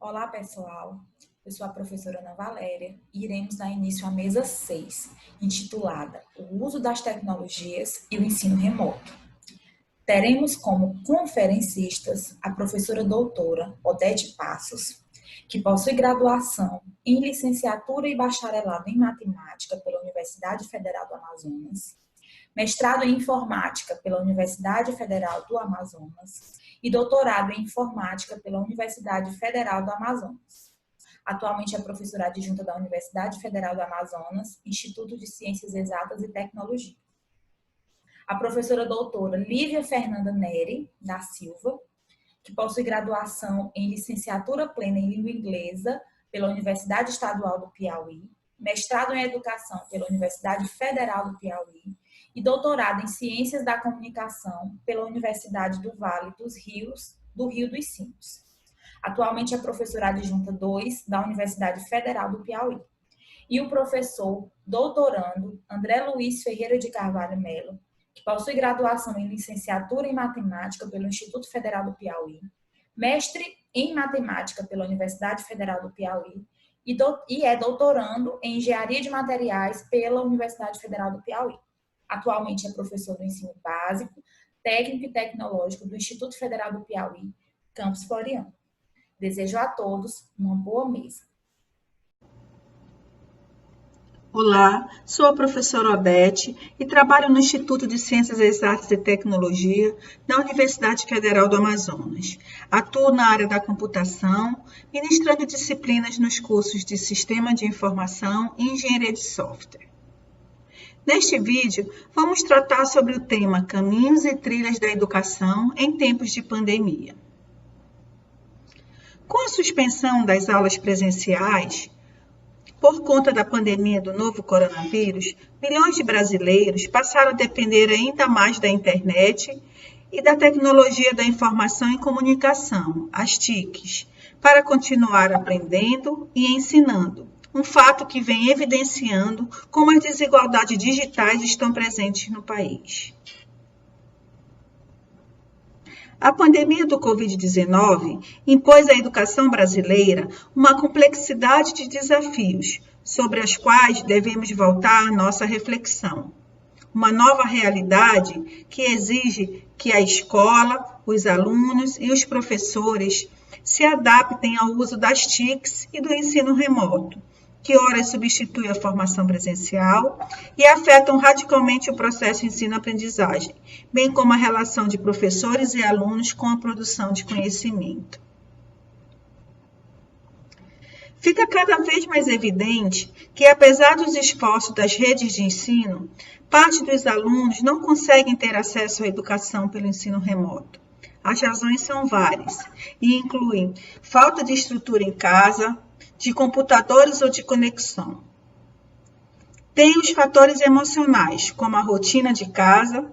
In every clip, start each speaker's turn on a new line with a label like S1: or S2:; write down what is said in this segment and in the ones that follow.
S1: Olá, pessoal. Eu sou a professora Ana Valéria e iremos dar início à mesa 6, intitulada O uso das tecnologias e o ensino remoto. Teremos como conferencistas a professora doutora Odete Passos, que possui graduação em licenciatura e bacharelado em matemática pela Universidade Federal do Amazonas, mestrado em informática pela Universidade Federal do Amazonas e doutorado em informática pela Universidade Federal do Amazonas. Atualmente é professora adjunta da Universidade Federal do Amazonas, Instituto de Ciências Exatas e Tecnologia. A professora doutora Lívia Fernanda Neri da Silva, que possui graduação em licenciatura plena em língua inglesa pela Universidade Estadual do Piauí, mestrado em educação pela Universidade Federal do Piauí e doutorado em Ciências da Comunicação pela Universidade do Vale dos Rios, do Rio dos Sinos. Atualmente é professora adjunta 2 da Universidade Federal do Piauí. E o professor doutorando André Luiz Ferreira de Carvalho Melo, que possui graduação em licenciatura em matemática pelo Instituto Federal do Piauí, mestre em matemática pela Universidade Federal do Piauí e é doutorando em engenharia de materiais pela Universidade Federal do Piauí. Atualmente é professor do ensino básico, técnico e tecnológico do Instituto Federal do Piauí, Campus Floriano. Desejo a todos uma boa mesa.
S2: Olá, sou a professora Odete e trabalho no Instituto de Ciências Exatas e Tecnologia da Universidade Federal do Amazonas. Atuo na área da computação, ministrando disciplinas nos cursos de Sistema de Informação e Engenharia de Software. Neste vídeo, vamos tratar sobre o tema Caminhos e Trilhas da Educação em tempos de pandemia. Com a suspensão das aulas presenciais, por conta da pandemia do novo coronavírus, milhões de brasileiros passaram a depender ainda mais da internet e da tecnologia da informação e comunicação, as TICs, para continuar aprendendo e ensinando. Um fato que vem evidenciando como as desigualdades digitais estão presentes no país. A pandemia do Covid-19 impôs à educação brasileira uma complexidade de desafios, sobre as quais devemos voltar a nossa reflexão. Uma nova realidade que exige que a escola, os alunos e os professores se adaptem ao uso das TICs e do ensino remoto, que ora substitui a formação presencial e afetam radicalmente o processo de ensino-aprendizagem, bem como a relação de professores e alunos com a produção de conhecimento. Fica cada vez mais evidente que, apesar dos esforços das redes de ensino, parte dos alunos não conseguem ter acesso à educação pelo ensino remoto. As razões são várias e incluem falta de estrutura em casa, de computadores ou de conexão. Tem os fatores emocionais, como a rotina de casa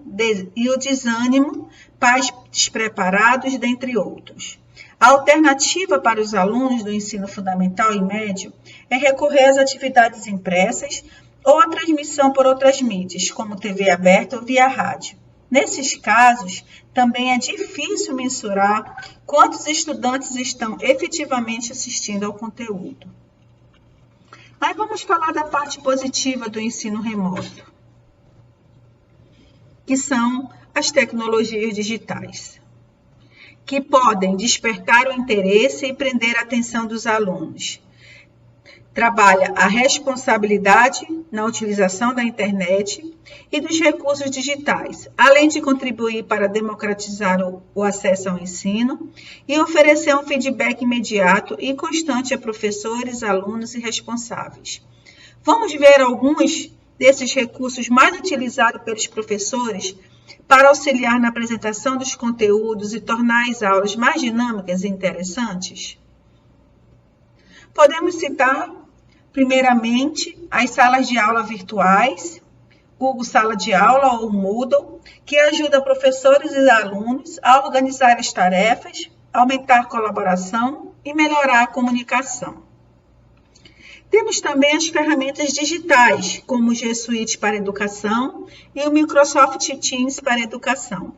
S2: e o desânimo, pais despreparados, dentre outros. A alternativa para os alunos do ensino fundamental e médio é recorrer às atividades impressas ou à transmissão por outras mídias, como TV aberta ou via rádio. Nesses casos, também é difícil mensurar quantos estudantes estão efetivamente assistindo ao conteúdo. Mas vamos falar da parte positiva do ensino remoto, que são as tecnologias digitais, que podem despertar o interesse e prender a atenção dos alunos. Trabalha a responsabilidade na utilização da internet e dos recursos digitais, além de contribuir para democratizar o acesso ao ensino e oferecer um feedback imediato e constante a professores, alunos e responsáveis. Vamos ver alguns desses recursos mais utilizados pelos professores para auxiliar na apresentação dos conteúdos e tornar as aulas mais dinâmicas e interessantes? Podemos citar, primeiramente, as salas de aula virtuais, Google Sala de Aula ou Moodle, que ajuda professores e alunos a organizar as tarefas, aumentar a colaboração e melhorar a comunicação. Temos também as ferramentas digitais, como o G Suite para Educação e o Microsoft Teams para Educação.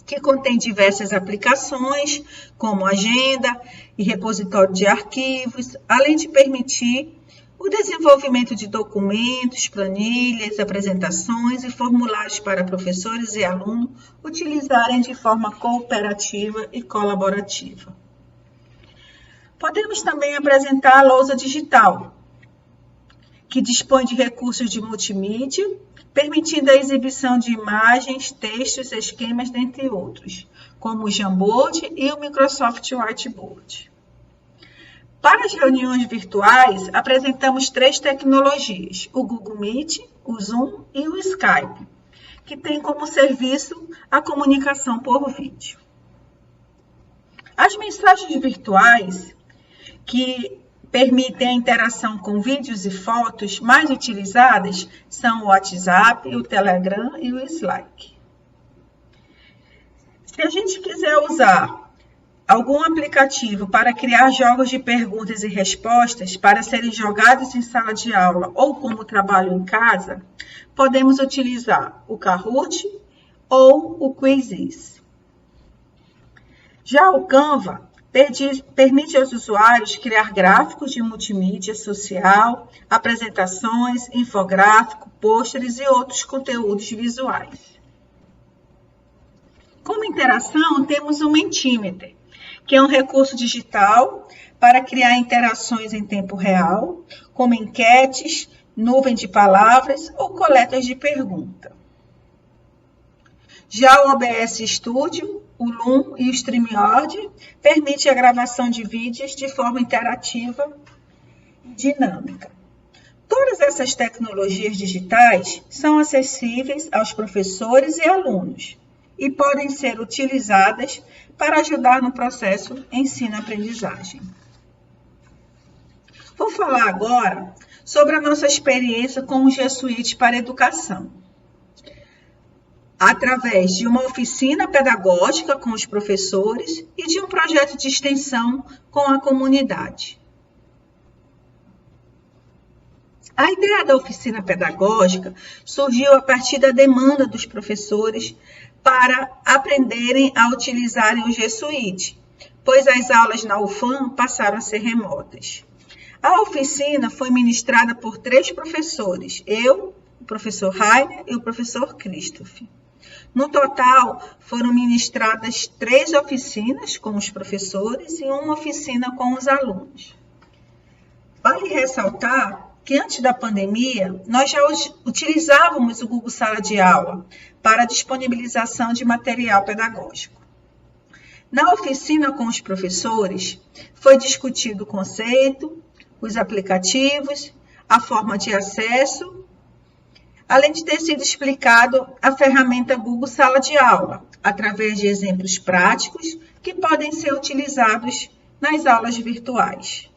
S2: que contém diversas aplicações, como agenda e repositório de arquivos, além de permitir o desenvolvimento de documentos, planilhas, apresentações e formulários para professores e alunos utilizarem de forma cooperativa e colaborativa. Podemos também apresentar a lousa digital, que dispõe de recursos de multimídia, permitindo a exibição de imagens, textos, esquemas, dentre outros, como o Jamboard e o Microsoft Whiteboard. Para as reuniões virtuais, apresentamos 3 tecnologias, o Google Meet, o Zoom e o Skype, que têm como serviço a comunicação por vídeo. As mensagens virtuais, que permitem a interação com vídeos e fotos mais utilizadas, são o WhatsApp, o Telegram e o Slack. Se a gente quiser usar algum aplicativo para criar jogos de perguntas e respostas para serem jogados em sala de aula ou como trabalho em casa, podemos utilizar o Kahoot ou o Quizizz. Já o Canva permite aos usuários criar gráficos de multimídia social, apresentações, infográfico, pôsteres e outros conteúdos visuais. Como interação, temos o Mentimeter, que é um recurso digital para criar interações em tempo real, como enquetes, nuvem de palavras ou coletas de pergunta. Já o OBS Studio, o Loom e o StreamYard permite a gravação de vídeos de forma interativa e dinâmica. Todas essas tecnologias digitais são acessíveis aos professores e alunos e podem ser utilizadas para ajudar no processo ensino-aprendizagem. Vou falar agora sobre a nossa experiência com o G Suite para a educação, através de uma oficina pedagógica com os professores e de um projeto de extensão com a comunidade. A ideia da oficina pedagógica surgiu a partir da demanda dos professores para aprenderem a utilizarem o G Suite, pois as aulas na UFAM passaram a ser remotas. A oficina foi ministrada por 3 professores, eu, o professor Rainer e o professor Christoph. No total, foram ministradas 3 oficinas com os professores e uma oficina com os alunos. Vale ressaltar que antes da pandemia, nós já utilizávamos o Google Sala de Aula para a disponibilização de material pedagógico. Na oficina com os professores, foi discutido o conceito, os aplicativos, a forma de acesso, além de ter sido explicado a ferramenta Google Sala de Aula, através de exemplos práticos que podem ser utilizados nas aulas virtuais.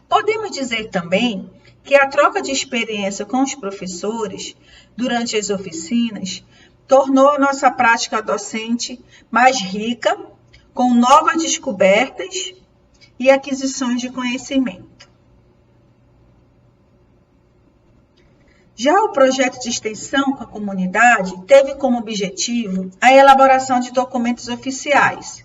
S2: Podemos dizer também que a troca de experiência com os professores durante as oficinas tornou a nossa prática docente mais rica, com novas descobertas e aquisições de conhecimento. Já o projeto de extensão com a comunidade teve como objetivo a elaboração de documentos oficiais,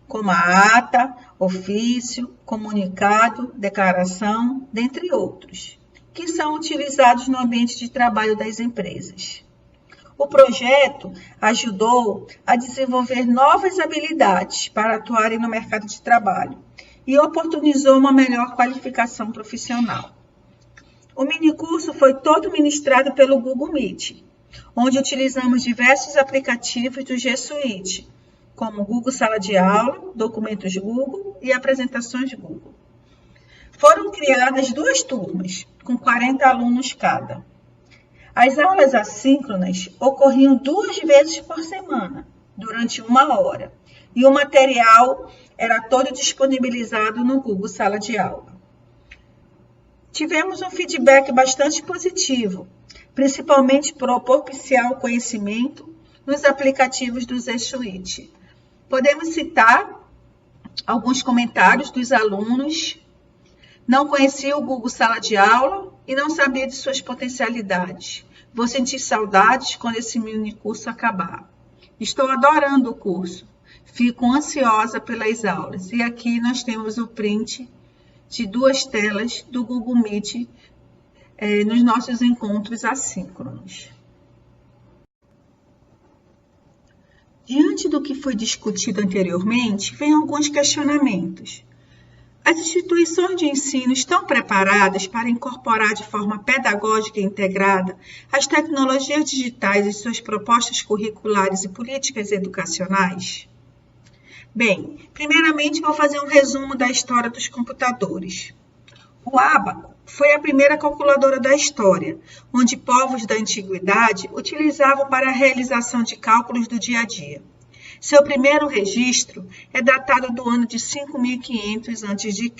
S2: como a ata, ofício, comunicado, declaração, dentre outros, que são utilizados no ambiente de trabalho das empresas. O projeto ajudou a desenvolver novas habilidades para atuarem no mercado de trabalho e oportunizou uma melhor qualificação profissional. O minicurso foi todo ministrado pelo Google Meet, onde utilizamos diversos aplicativos do G Suite, como Google Sala de Aula, documentos Google e apresentações Google. Foram criadas 2 turmas, com 40 alunos cada. As aulas assíncronas ocorriam 2 vezes por semana, durante 1 hora, e o material era todo disponibilizado no Google Sala de Aula. Tivemos um feedback bastante positivo, principalmente por propiciar o conhecimento nos aplicativos do G Suite. Podemos citar alguns comentários dos alunos. Não conhecia o Google Sala de Aula e não sabia de suas potencialidades. Vou sentir saudades quando esse minicurso acabar. Estou adorando o curso. Fico ansiosa pelas aulas. E aqui nós temos o print de 2 telas do Google Meet nos nossos encontros assíncronos. Diante do que foi discutido anteriormente, vem alguns questionamentos. As instituições de ensino estão preparadas para incorporar de forma pedagógica e integrada as tecnologias digitais em suas propostas curriculares e políticas educacionais? Bem, primeiramente vou fazer um resumo da história dos computadores. O ábaco foi a primeira calculadora da história, onde povos da antiguidade utilizavam para a realização de cálculos do dia a dia. Seu primeiro registro é datado do ano de 5.500 a.C.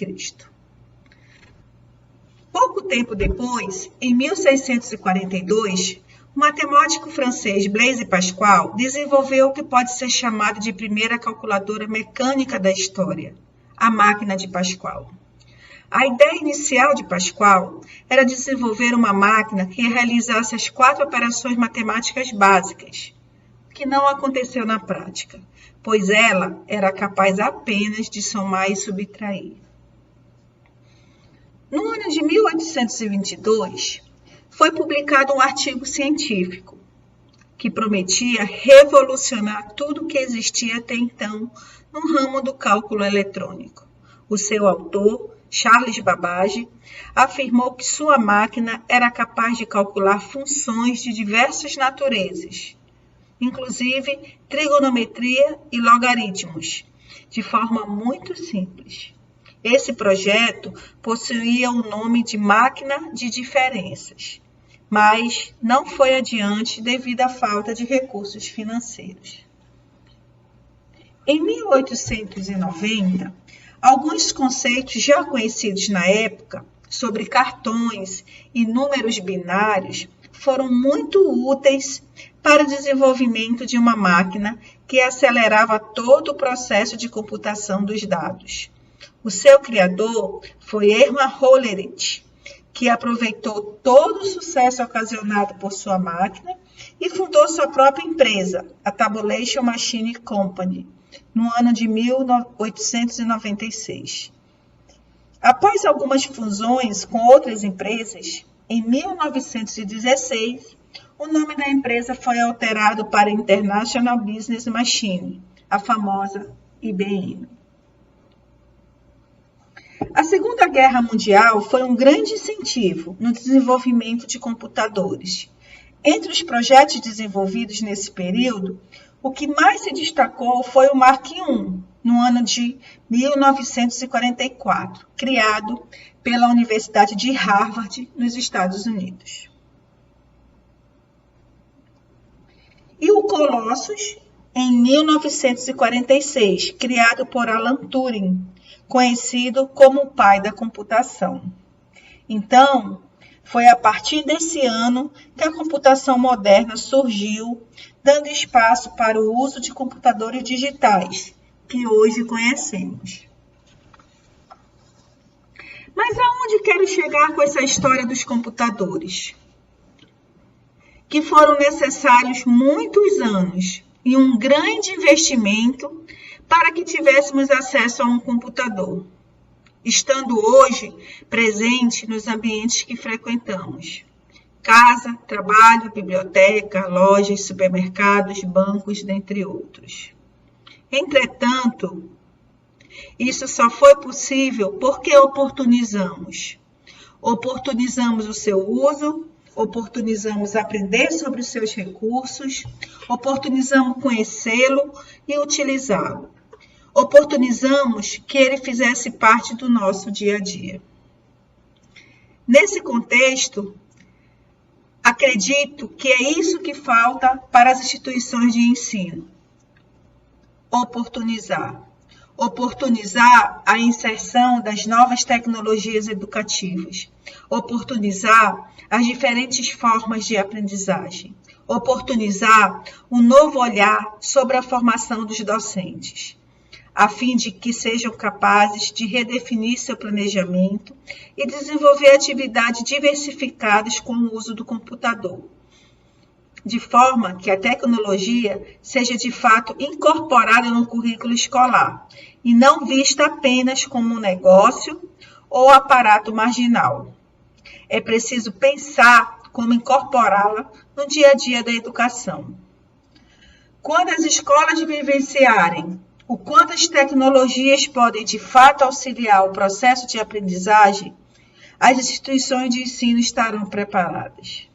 S2: Pouco tempo depois, em 1642, o matemático francês Blaise Pascal desenvolveu o que pode ser chamado de primeira calculadora mecânica da história, a máquina de Pascal. A ideia inicial de Pascal era desenvolver uma máquina que realizasse as 4 operações matemáticas básicas, que não aconteceu na prática, pois ela era capaz apenas de somar e subtrair. No ano de 1822, foi publicado um artigo científico que prometia revolucionar tudo o que existia até então no ramo do cálculo eletrônico. O seu autor, Charles Babbage, afirmou que sua máquina era capaz de calcular funções de diversas naturezas, inclusive trigonometria e logaritmos, de forma muito simples. Esse projeto possuía o nome de máquina de diferenças, mas não foi adiante devido à falta de recursos financeiros. Em 1890, alguns conceitos já conhecidos na época sobre cartões e números binários foram muito úteis para o desenvolvimento de uma máquina que acelerava todo o processo de computação dos dados. O seu criador foi Hermann Hollerith, que aproveitou todo o sucesso ocasionado por sua máquina e fundou sua própria empresa, a Tabulation Machine Company, no ano de 1896. Após algumas fusões com outras empresas, em 1916, o nome da empresa foi alterado para International Business Machine, a famosa IBM. A Segunda Guerra Mundial foi um grande incentivo no desenvolvimento de computadores. Entre os projetos desenvolvidos nesse período, o que mais se destacou foi o Mark I, no ano de 1944, criado pela Universidade de Harvard, nos Estados Unidos. E o Colossus, em 1946, criado por Alan Turing, conhecido como o pai da computação. Então, foi a partir desse ano que a computação moderna surgiu, dando espaço para o uso de computadores digitais, que hoje conhecemos. Mas aonde quero chegar com essa história dos computadores? Que foram necessários muitos anos e um grande investimento para que tivéssemos acesso a um computador, estando hoje presente nos ambientes que frequentamos: casa, trabalho, biblioteca, lojas, supermercados, bancos, dentre outros. Entretanto, isso só foi possível porque oportunizamos. Oportunizamos o seu uso, oportunizamos aprender sobre os seus recursos, oportunizamos conhecê-lo e utilizá-lo. Oportunizamos que ele fizesse parte do nosso dia a dia. Nesse contexto, acredito que é isso que falta para as instituições de ensino: oportunizar. Oportunizar a inserção das novas tecnologias educativas. Oportunizar as diferentes formas de aprendizagem. Oportunizar um novo olhar sobre a formação dos docentes, a fim de que sejam capazes de redefinir seu planejamento e desenvolver atividades diversificadas com o uso do computador. de forma que a tecnologia seja de fato incorporada no currículo escolar e não vista apenas como um negócio ou aparato marginal. É preciso pensar como incorporá-la no dia a dia da educação. Quando as escolas vivenciarem o quanto as tecnologias podem de fato auxiliar o processo de aprendizagem, as instituições de ensino estarão preparadas.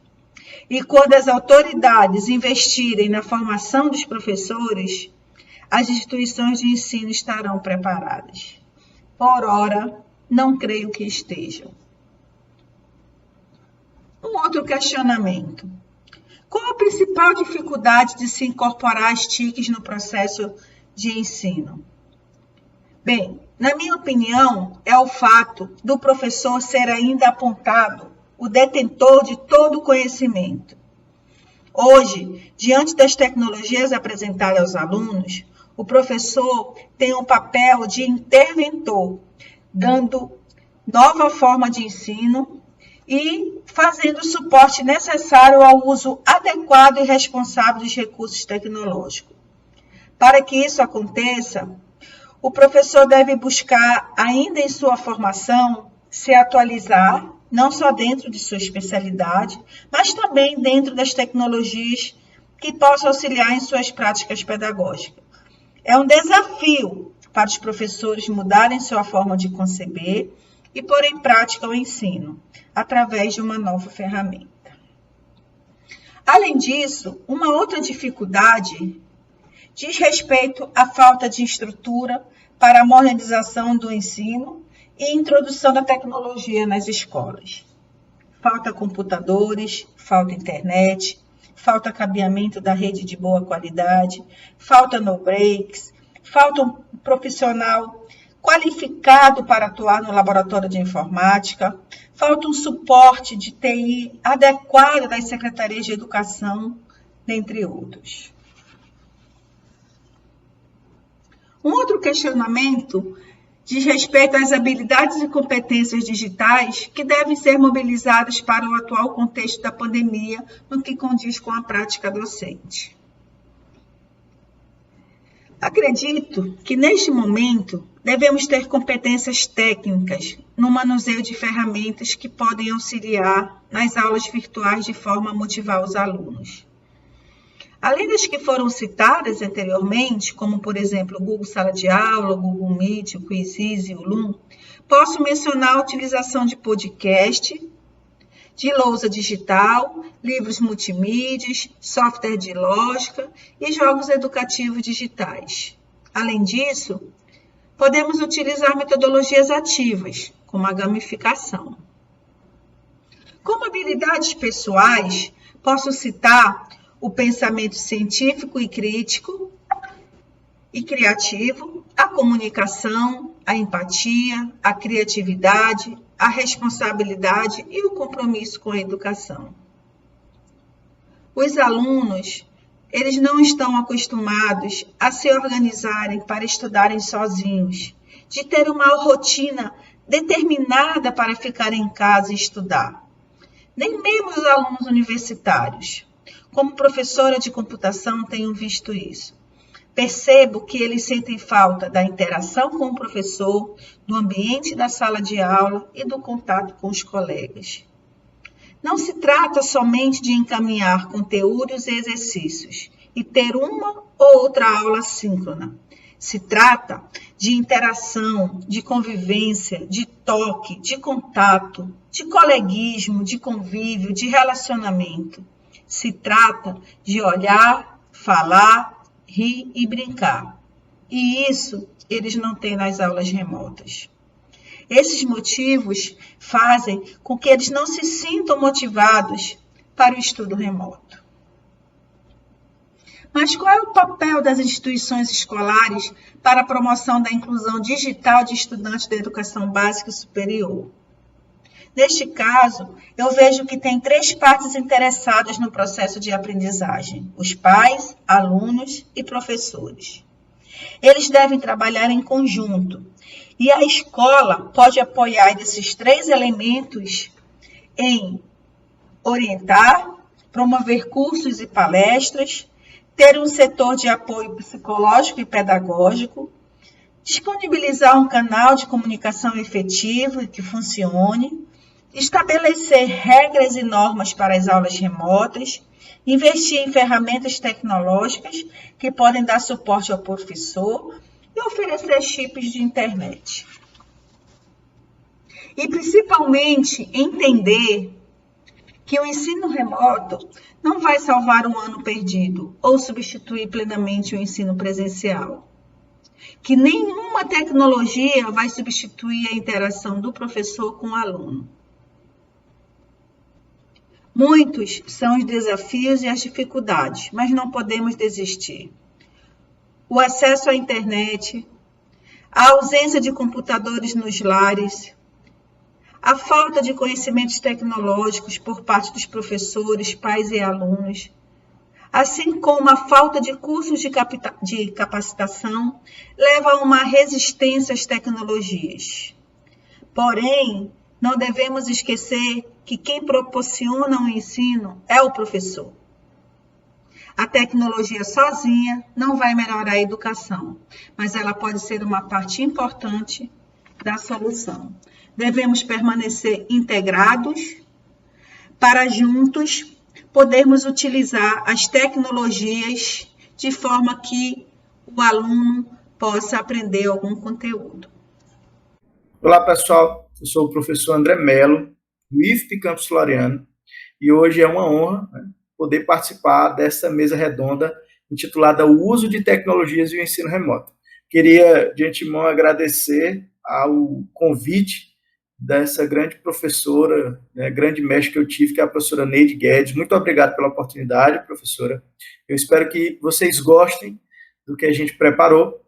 S2: E quando as autoridades investirem na formação dos professores, as instituições de ensino estarão preparadas. Por ora, não creio que estejam. Um outro questionamento. Qual a principal dificuldade de se incorporar as TICs no processo de ensino? Bem, na minha opinião, é o fato do professor ser ainda apontado o detentor de todo o conhecimento. Hoje, diante das tecnologias apresentadas aos alunos, o professor tem um papel de interventor, dando nova forma de ensino e fazendo o suporte necessário ao uso adequado e responsável dos recursos tecnológicos. Para que isso aconteça, o professor deve buscar, ainda em sua formação, se atualizar, não só dentro de sua especialidade, mas também dentro das tecnologias que possam auxiliar em suas práticas pedagógicas. É um desafio para os professores mudarem sua forma de conceber e pôr em prática o ensino, através de uma nova ferramenta. Além disso, uma outra dificuldade diz respeito à falta de estrutura para a modernização do ensino e introdução da tecnologia nas escolas. Falta computadores, falta internet, falta cabeamento da rede de boa qualidade, falta no breaks, falta um profissional qualificado para atuar no laboratório de informática, falta um suporte de TI adequado das secretarias de educação, dentre outros. Um outro questionamento diz respeito às habilidades e competências digitais que devem ser mobilizadas para o atual contexto da pandemia, no que condiz com a prática docente. Acredito que, neste momento, devemos ter competências técnicas no manuseio de ferramentas que podem auxiliar nas aulas virtuais de forma a motivar os alunos. Além das que foram citadas anteriormente, como, por exemplo, o Google Sala de Aula, o Google Meet, o Quizzes e o Loom, posso mencionar a utilização de podcast, de lousa digital, livros multimídias, software de lógica e jogos educativos digitais. Além disso, podemos utilizar metodologias ativas, como a gamificação. Como habilidades pessoais, posso citar o pensamento científico e crítico e criativo, a comunicação, a empatia, a criatividade, a responsabilidade e o compromisso com a educação. Os alunos, eles não estão acostumados a se organizarem para estudarem sozinhos, de ter uma rotina determinada para ficar em casa e estudar. Nem mesmo os alunos universitários. Como professora de computação, tenho visto isso. Percebo que eles sentem falta da interação com o professor, do ambiente da sala de aula e do contato com os colegas. Não se trata somente de encaminhar conteúdos e exercícios e ter uma ou outra aula síncrona. Se trata de interação, de convivência, de toque, de contato, de coleguismo, de convívio, de relacionamento. Se trata de olhar, falar, rir e brincar. E isso eles não têm nas aulas remotas. Esses motivos fazem com que eles não se sintam motivados para o estudo remoto. Mas qual é o papel das instituições escolares para a promoção da inclusão digital de estudantes da educação básica e superior? Neste caso, eu vejo que tem 3 partes interessadas no processo de aprendizagem: os pais, alunos e professores. Eles devem trabalhar em conjunto e a escola pode apoiar esses 3 elementos em orientar, promover cursos e palestras, ter um setor de apoio psicológico e pedagógico, disponibilizar um canal de comunicação efetivo e que funcione, estabelecer regras e normas para as aulas remotas, investir em ferramentas tecnológicas que podem dar suporte ao professor e oferecer chips de internet. E, principalmente, entender que o ensino remoto não vai salvar um ano perdido ou substituir plenamente o ensino presencial. Que nenhuma tecnologia vai substituir a interação do professor com o aluno. Muitos são os desafios e as dificuldades, mas não podemos desistir. O acesso à internet, a ausência de computadores nos lares, a falta de conhecimentos tecnológicos por parte dos professores, pais e alunos, assim como a falta de cursos de capacitação, leva a uma resistência às tecnologias. Porém, não devemos esquecer que quem proporciona o ensino é o professor. A tecnologia sozinha não vai melhorar a educação, mas ela pode ser uma parte importante da solução. Devemos permanecer integrados para juntos podermos utilizar as tecnologias de forma que o aluno possa aprender algum conteúdo.
S3: Olá, pessoal. Eu sou o professor André Mello, do IFP Campus Floriano, e hoje é uma honra, poder participar dessa mesa redonda intitulada O Uso de Tecnologias e o Ensino Remoto. Queria, de antemão, agradecer ao convite dessa grande professora, grande mestre que eu tive, que é a professora Neide Guedes. Muito obrigado pela oportunidade, professora. Eu espero que vocês gostem do que a gente preparou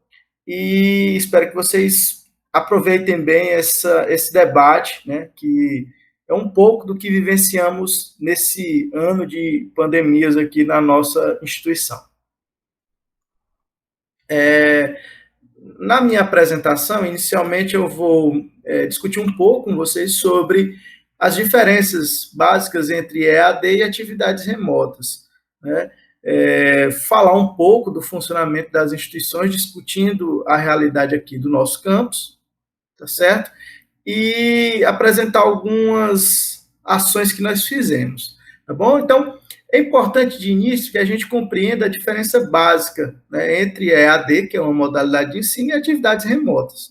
S3: e espero que vocês aproveitem bem esse debate, que é um pouco do que vivenciamos nesse ano de pandemias aqui na nossa instituição. Na minha apresentação, inicialmente eu vou discutir um pouco com vocês sobre as diferenças básicas entre EAD e atividades remotas, falar um pouco do funcionamento das instituições, discutindo a realidade aqui do nosso campus, tá certo? E apresentar algumas ações que nós fizemos, tá bom? Então, é importante de início que a gente compreenda a diferença básica, entre EAD, que é uma modalidade de ensino, e atividades remotas,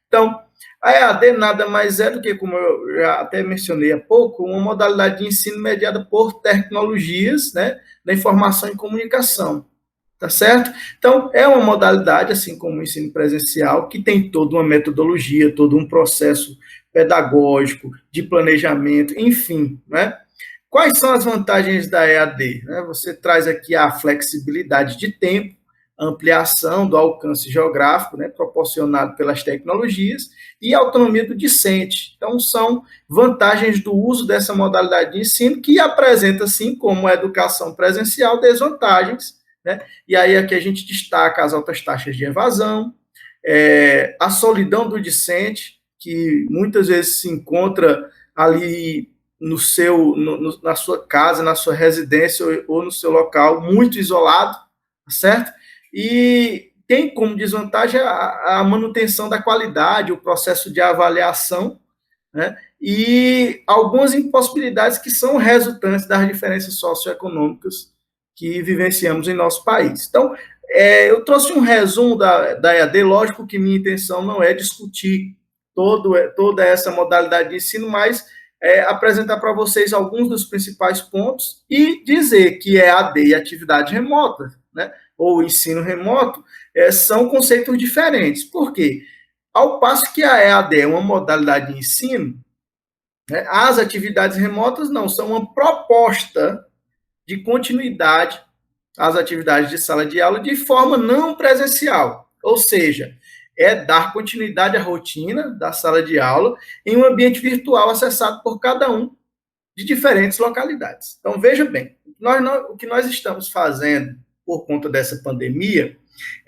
S3: Então, a EAD nada mais é do que, como eu já até mencionei há pouco, uma modalidade de ensino mediada por tecnologias, da informação e comunicação, tá certo? Então, é uma modalidade, assim como o ensino presencial, que tem toda uma metodologia, todo um processo pedagógico, de planejamento, enfim, Quais são as vantagens da EAD? Você traz aqui a flexibilidade de tempo, a ampliação do alcance geográfico, proporcionado pelas tecnologias, e a autonomia do discente. Então, são vantagens do uso dessa modalidade de ensino, que apresenta, assim como a educação presencial, desvantagens, E aí aqui a gente destaca as altas taxas de evasão, a solidão do discente, que muitas vezes se encontra ali na sua casa, na sua residência ou no seu local, muito isolado, certo? E tem como desvantagem a manutenção da qualidade, o processo de avaliação, e algumas impossibilidades que são resultantes das diferenças socioeconômicas que vivenciamos em nosso país. Então, eu trouxe um resumo da EAD, lógico que minha intenção não é discutir toda essa modalidade de ensino, mas apresentar para vocês alguns dos principais pontos e dizer que EAD e atividade remota, ou ensino remoto, são conceitos diferentes. Por quê? Ao passo que a EAD é uma modalidade de ensino, as atividades remotas não, são uma proposta de continuidade às atividades de sala de aula de forma não presencial, ou seja, dar continuidade à rotina da sala de aula em um ambiente virtual acessado por cada um de diferentes localidades. Então, veja bem, o que nós estamos fazendo por conta dessa pandemia,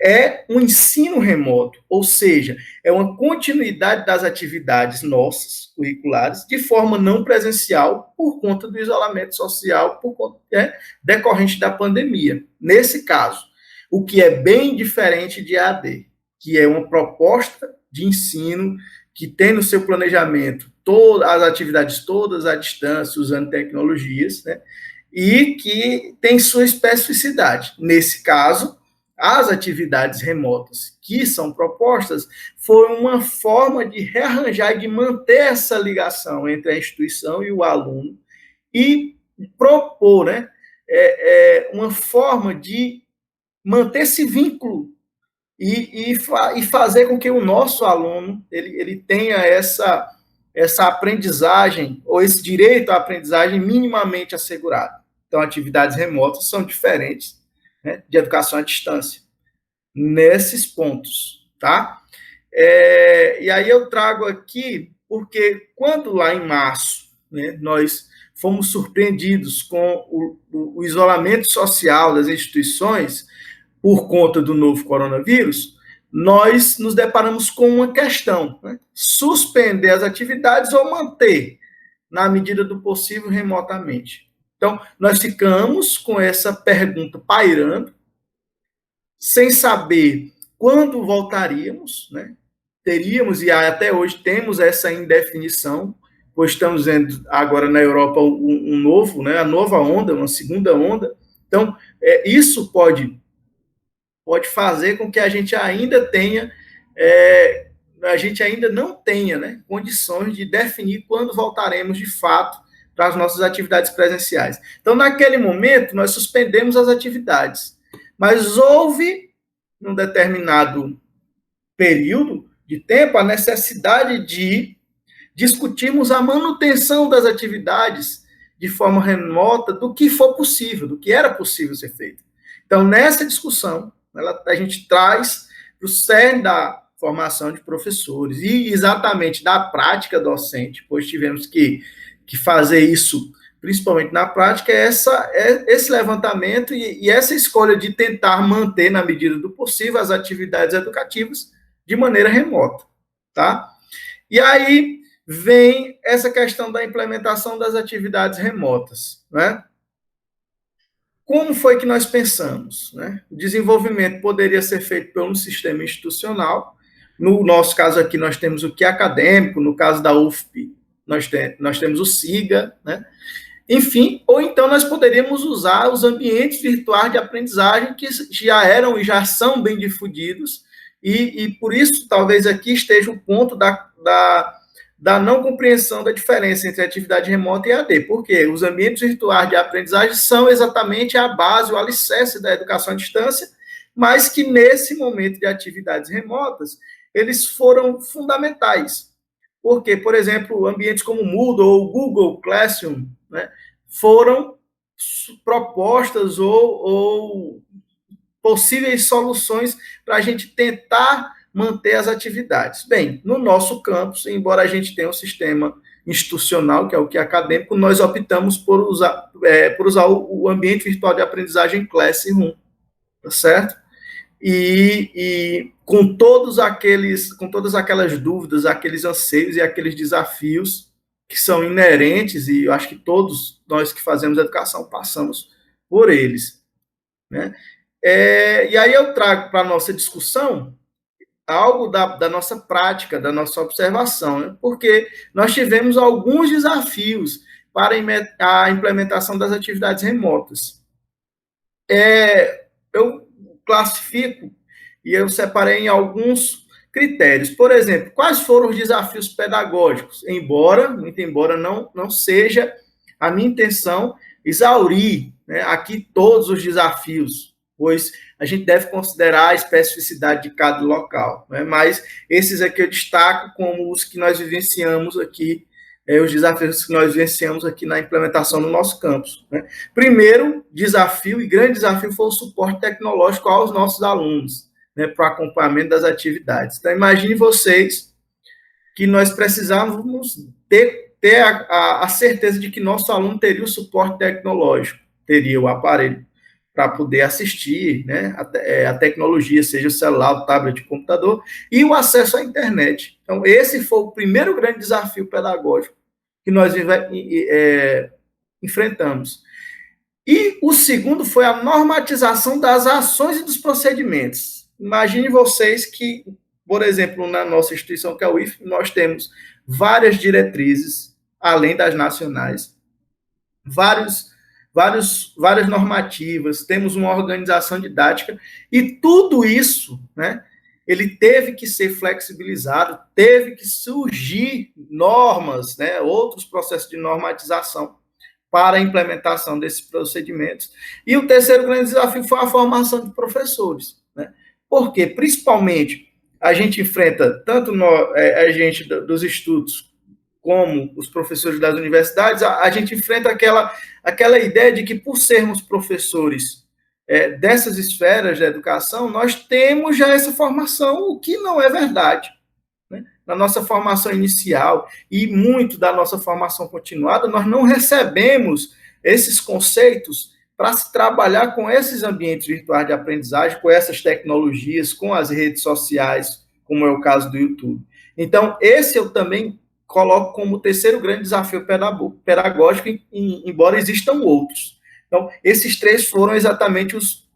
S3: é um ensino remoto, ou seja, é uma continuidade das atividades nossas, curriculares, de forma não presencial, por conta do isolamento social, decorrente da pandemia. Nesse caso, o que é bem diferente de EAD, que é uma proposta de ensino que tem no seu planejamento todas as atividades todas à distância, usando tecnologias, né, e que tem sua especificidade. Nesse caso, as atividades remotas que são propostas foi uma forma de rearranjar e de manter essa ligação entre a instituição e o aluno e propor, né, uma forma de manter esse vínculo e fazer com que o nosso aluno ele tenha essa aprendizagem, ou esse direito à aprendizagem minimamente assegurado. Então, atividades remotas são diferentes, né, de educação à distância, nesses pontos, tá? E aí eu trago aqui, porque quando lá em março, né, nós fomos surpreendidos com o isolamento social das instituições, por conta do novo coronavírus, nós nos deparamos com uma questão, né? Suspender as atividades ou manter, na medida do possível, remotamente. Então, nós ficamos com essa pergunta pairando, sem saber quando voltaríamos, né? Teríamos, e até hoje temos essa indefinição, pois estamos vendo agora na Europa um novo, né? A nova onda, uma segunda onda. Então, isso pode fazer com que a gente ainda tenha, a gente ainda não tenha, né, condições de definir quando voltaremos de fato para as nossas atividades presenciais. Então, naquele momento, nós suspendemos as atividades, mas houve, num determinado período de tempo, a necessidade de discutirmos a manutenção das atividades de forma remota do que for possível, do que era possível ser feito. Então, nessa discussão, a gente traz para o cerne da formação de professores e exatamente da prática docente, pois tivemos que fazer isso, principalmente na prática, esse levantamento e essa escolha de tentar manter, na medida do possível, as atividades educativas de maneira remota, tá? E aí vem essa questão da implementação das atividades remotas, né? Como foi que nós pensamos, né? O desenvolvimento poderia ser feito pelo sistema institucional. No nosso caso aqui, nós temos o que é acadêmico, no caso da UFP, nós temos o SIGA, né? Enfim, ou então nós poderíamos usar os ambientes virtuais de aprendizagem que já eram e já são bem difundidos, e por isso, talvez aqui esteja o ponto da não compreensão da diferença entre atividade remota e EAD. Por quê? Os ambientes virtuais de aprendizagem são exatamente a base, o alicerce da educação à distância, mas que nesse momento de atividades remotas, eles foram fundamentais. Porque, por exemplo, ambientes como o Moodle ou o Google Classroom, né, foram propostas ou possíveis soluções para a gente tentar manter as atividades. Bem, no nosso campus, embora a gente tenha um sistema institucional, que é o que é acadêmico, nós optamos por usar o ambiente virtual de aprendizagem Classroom, tá certo? E com todas aquelas dúvidas, aqueles anseios e aqueles desafios que são inerentes, e eu acho que todos nós que fazemos educação passamos por eles, né? E aí eu trago para a nossa discussão algo da nossa prática, da nossa observação, né? Porque nós tivemos alguns desafios para a implementação das atividades remotas. Eu classifico e eu separei em alguns critérios. Por exemplo, quais foram os desafios pedagógicos? Muito embora não seja a minha intenção exaurir, né, aqui todos os desafios, pois a gente deve considerar a especificidade de cada local, né? Mas esses aqui eu destaco como os que nós vivenciamos aqui, os desafios que nós vivenciamos aqui na implementação no nosso campus, né? Primeiro desafio, e grande desafio, foi o suporte tecnológico aos nossos alunos, né, para o acompanhamento das atividades. Então, imagine vocês que nós precisávamos ter a certeza de que nosso aluno teria o suporte tecnológico, teria o aparelho para poder assistir, né, a tecnologia, seja o celular, o tablet, o computador, e o acesso à internet. Então, esse foi o primeiro grande desafio pedagógico que nós enfrentamos. E o segundo foi a normatização das ações e dos procedimentos. Imagine vocês que, por exemplo, na nossa instituição, que é o IFE, nós temos várias diretrizes, além das nacionais, várias normativas, temos uma organização didática, e tudo isso, né, ele teve que ser flexibilizado, teve que surgir normas, né, outros processos de normatização para a implementação desses procedimentos. E o terceiro grande desafio foi a formação de professores, né? Porque, principalmente, a gente enfrenta, tanto a gente dos estudos, como os professores das universidades, a gente enfrenta aquela ideia de que, por sermos professores dessas esferas da educação, nós temos já essa formação, o que não é verdade. Na nossa formação inicial e muito da nossa formação continuada, nós não recebemos esses conceitos para se trabalhar com esses ambientes virtuais de aprendizagem, com essas tecnologias, com as redes sociais, como é o caso do YouTube. Então, esse eu também coloco como o terceiro grande desafio pedagógico, embora existam outros. Então, esses três foram exatamente os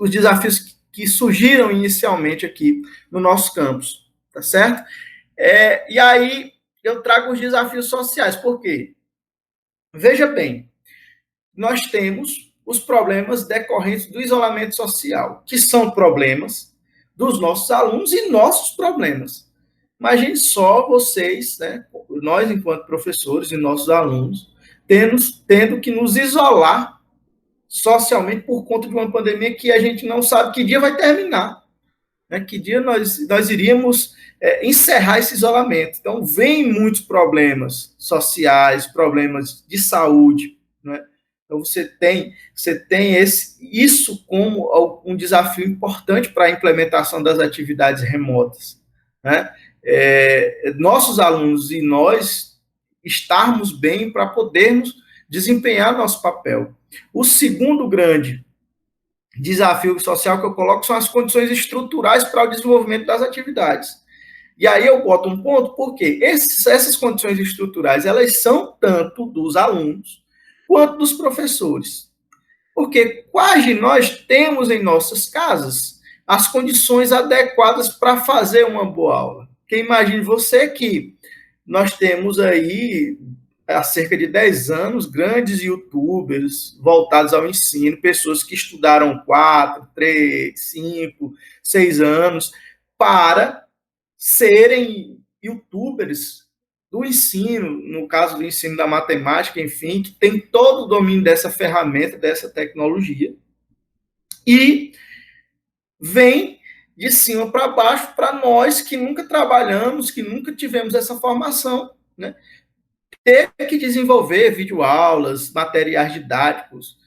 S3: desafios que surgiram inicialmente aqui no nosso campus, tá certo? E aí eu trago os desafios sociais, por quê? Veja bem, nós temos os problemas decorrentes do isolamento social, que são problemas dos nossos alunos e nossos problemas. Imagine só vocês, né, nós enquanto professores e nossos alunos, tendo que nos isolar socialmente por conta de uma pandemia que a gente não sabe que dia vai terminar, né, que dia nós iríamos encerrar esse isolamento. Então, vem muitos problemas sociais, problemas de saúde, né? Então, você tem isso como um desafio importante para a implementação das atividades remotas, né? Nossos alunos e nós estarmos bem para podermos desempenhar nosso papel. O segundo grande desafio social que eu coloco são as condições estruturais para o desenvolvimento das atividades. E aí eu boto um ponto, porque essas condições estruturais, elas são tanto dos alunos quanto dos professores. Porque quais de nós temos em nossas casas as condições adequadas para fazer uma boa aula? Porque imagine você que nós temos aí, há cerca de 10 anos, grandes youtubers voltados ao ensino, pessoas que estudaram 4, 3, 5, 6 anos, para serem youtubers do ensino, no caso do ensino da matemática, enfim, que tem todo o domínio dessa ferramenta, dessa tecnologia, e vem de cima para baixo para nós que nunca trabalhamos, que nunca tivemos essa formação, né? Ter que desenvolver videoaulas, materiais didáticos,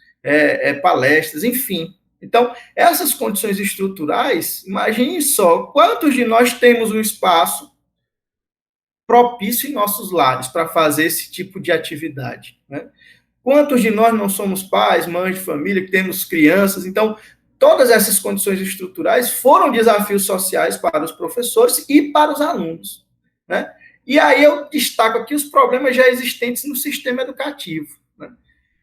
S3: palestras, enfim. Então, essas condições estruturais, imagine só, quantos de nós temos um espaço propício em nossos lares para fazer esse tipo de atividade, né? Quantos de nós não somos pais, mães de família, que temos crianças? Então, todas essas condições estruturais foram desafios sociais para os professores e para os alunos, né? E aí eu destaco aqui os problemas já existentes no sistema educativo, né?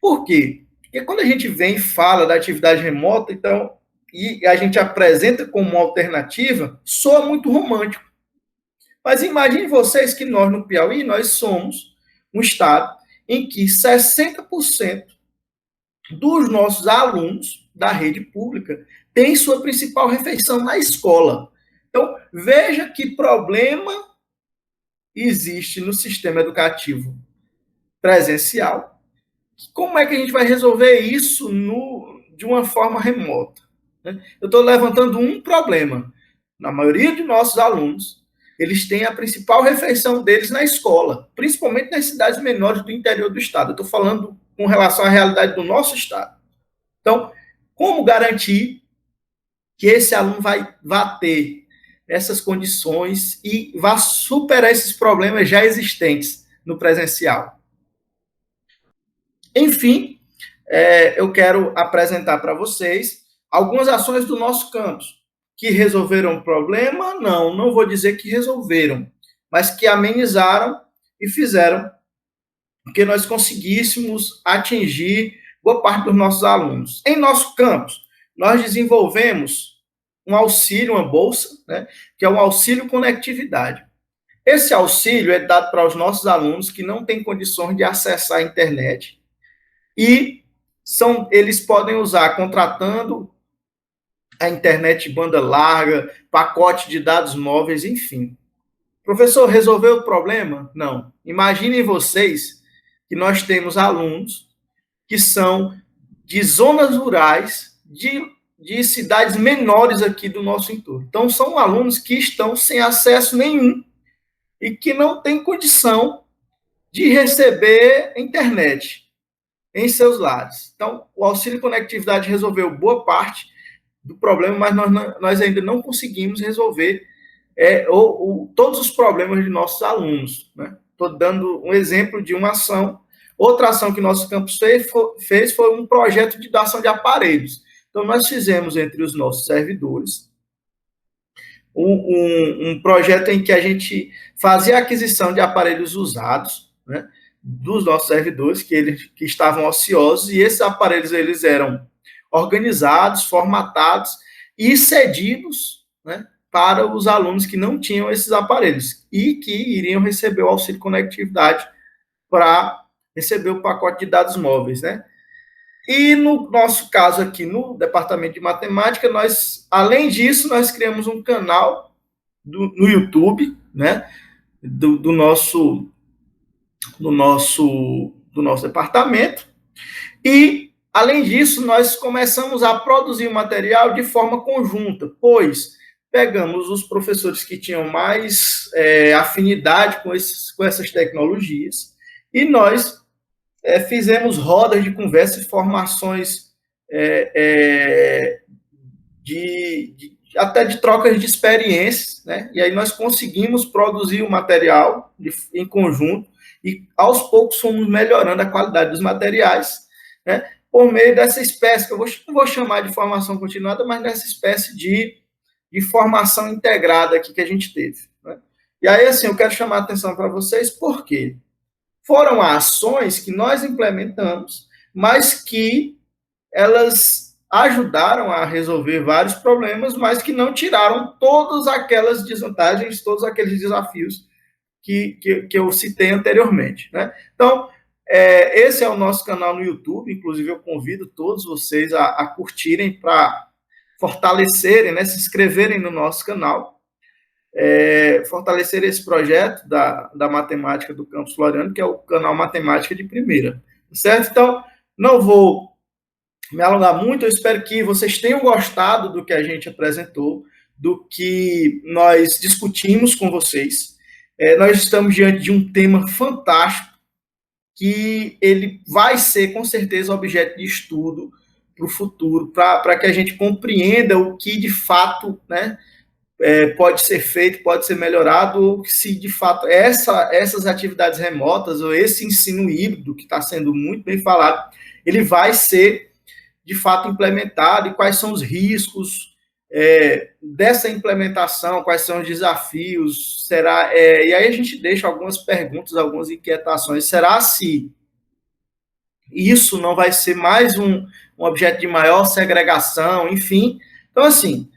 S3: Por quê? Porque quando a gente vem e fala da atividade remota, então, e a gente apresenta como uma alternativa, soa muito romântico. Mas imagine vocês que nós, no Piauí, nós somos um estado em que 60% dos nossos alunos da rede pública têm sua principal refeição na escola. Então, veja que problema existe no sistema educativo presencial. Como é que a gente vai resolver isso de uma forma remota, né? Eu estou levantando um problema. Na maioria de nossos alunos, eles têm a principal refeição deles na escola, principalmente nas cidades menores do interior do estado. Eu estou falando com relação à realidade do nosso estado. Então, como garantir que esse aluno vai ter essas condições e vá superar esses problemas já existentes no presencial? Enfim, eu quero apresentar para vocês algumas ações do nosso campus que resolveram o problema. Não vou dizer que resolveram, mas que amenizaram e fizeram com que nós conseguíssemos atingir boa parte dos nossos alunos. Em nosso campus, nós desenvolvemos um auxílio, uma bolsa, né, que é um auxílio conectividade. Esse auxílio é dado para os nossos alunos que não têm condições de acessar a internet e eles podem usar contratando a internet de banda larga, pacote de dados móveis, enfim. Professor, resolveu o problema? Não. Imaginem vocês que nós temos alunos que são de zonas rurais, de cidades menores aqui do nosso entorno. Então, são alunos que estão sem acesso nenhum e que não têm condição de receber internet em seus lares. Então, o auxílio conectividade resolveu boa parte do problema, mas nós ainda não conseguimos resolver todos os problemas de nossos alunos. Estou dando um exemplo de uma ação. Outra ação que nosso campus fez foi um projeto de doação de aparelhos. Então, nós fizemos entre os nossos servidores um projeto em que a gente fazia a aquisição de aparelhos usados, né, dos nossos servidores, que estavam ociosos, e esses aparelhos eles eram organizados, formatados e cedidos, né, para os alunos que não tinham esses aparelhos e que iriam receber o auxílio conectividade para receber o pacote de dados móveis, né? E no nosso caso aqui, no departamento de matemática, nós, além disso, nós criamos um canal no YouTube, né, do nosso departamento. E, além disso, nós começamos a produzir o material de forma conjunta, pois pegamos os professores que tinham mais afinidade com essas tecnologias e nós fizemos rodas de conversa e formações até de trocas de experiências, né? E aí nós conseguimos produzir o material em conjunto e aos poucos fomos melhorando a qualidade dos materiais, né? Por meio dessa espécie, que eu não vou chamar de formação continuada, mas dessa espécie de formação integrada aqui que a gente teve, né? E aí, assim, eu quero chamar a atenção para vocês, por quê? Foram ações que nós implementamos, mas que elas ajudaram a resolver vários problemas, mas que não tiraram todas aquelas desvantagens, todos aqueles desafios que eu citei anteriormente, né? Então, esse é o nosso canal no YouTube, inclusive eu convido todos vocês a curtirem para fortalecerem, né, se inscreverem no nosso canal, fortalecer esse projeto da matemática do Campus Floriano, que é o canal Matemática de Primeira, certo? Então, não vou me alongar muito, eu espero que vocês tenham gostado do que a gente apresentou, do que nós discutimos com vocês. Nós estamos diante de um tema fantástico, que ele vai ser, com certeza, objeto de estudo para o futuro, para que a gente compreenda o que, de fato, né, pode ser feito, pode ser melhorado, se, de fato, essas atividades remotas, ou esse ensino híbrido, que está sendo muito bem falado, ele vai ser, de fato, implementado, e quais são os riscos dessa implementação, quais são os desafios, e aí a gente deixa algumas perguntas, algumas inquietações, será se isso não vai ser mais um objeto de maior segregação, enfim. Então, assim,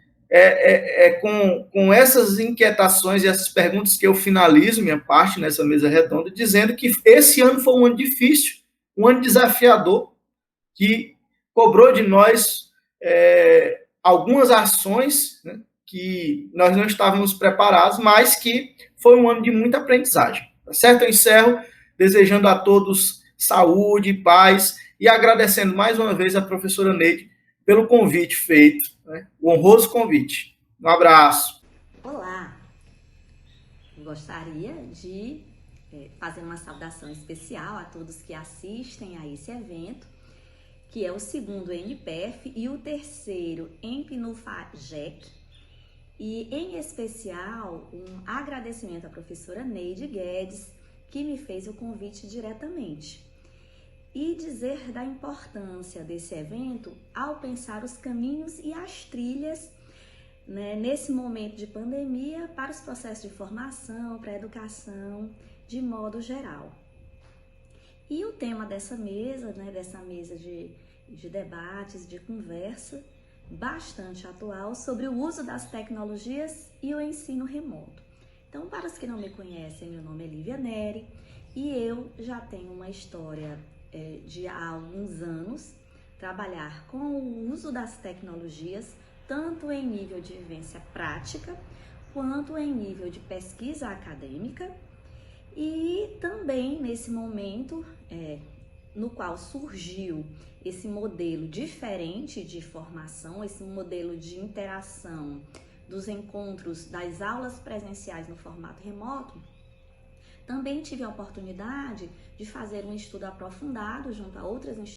S3: com essas inquietações e essas perguntas que eu finalizo minha parte nessa mesa redonda, dizendo que esse ano foi um ano difícil, um ano desafiador, que cobrou de nós algumas ações, né, que nós não estávamos preparados, mas que foi um ano de muita aprendizagem. Tá certo? Eu encerro desejando a todos saúde, paz, e agradecendo mais uma vez a professora Neide pelo convite feito, né, o honroso convite. Um abraço.
S4: Olá, gostaria de fazer uma saudação especial a todos que assistem a esse evento, que é o segundo NPF e o terceiro EMP-NUFA-JEC, e em especial um agradecimento à professora Neide Guedes, que me fez o convite diretamente. e dizer da importância desse evento ao pensar os caminhos e as trilhas, né, nesse momento de pandemia para os processos de formação, para a educação, de modo geral. E o tema dessa mesa, né, de debates, de conversa, bastante atual, sobre o uso das tecnologias e o ensino remoto. Então, para os que não me conhecem, meu nome é Lívia Neri e eu já tenho uma história de há alguns anos trabalhar com o uso das tecnologias, tanto em nível de vivência prática, quanto em nível de pesquisa acadêmica, e também nesse momento no qual surgiu esse modelo diferente de formação, esse modelo de interação dos encontros das aulas presenciais no formato remoto, também tive a oportunidade de fazer um estudo aprofundado junto a outras instituições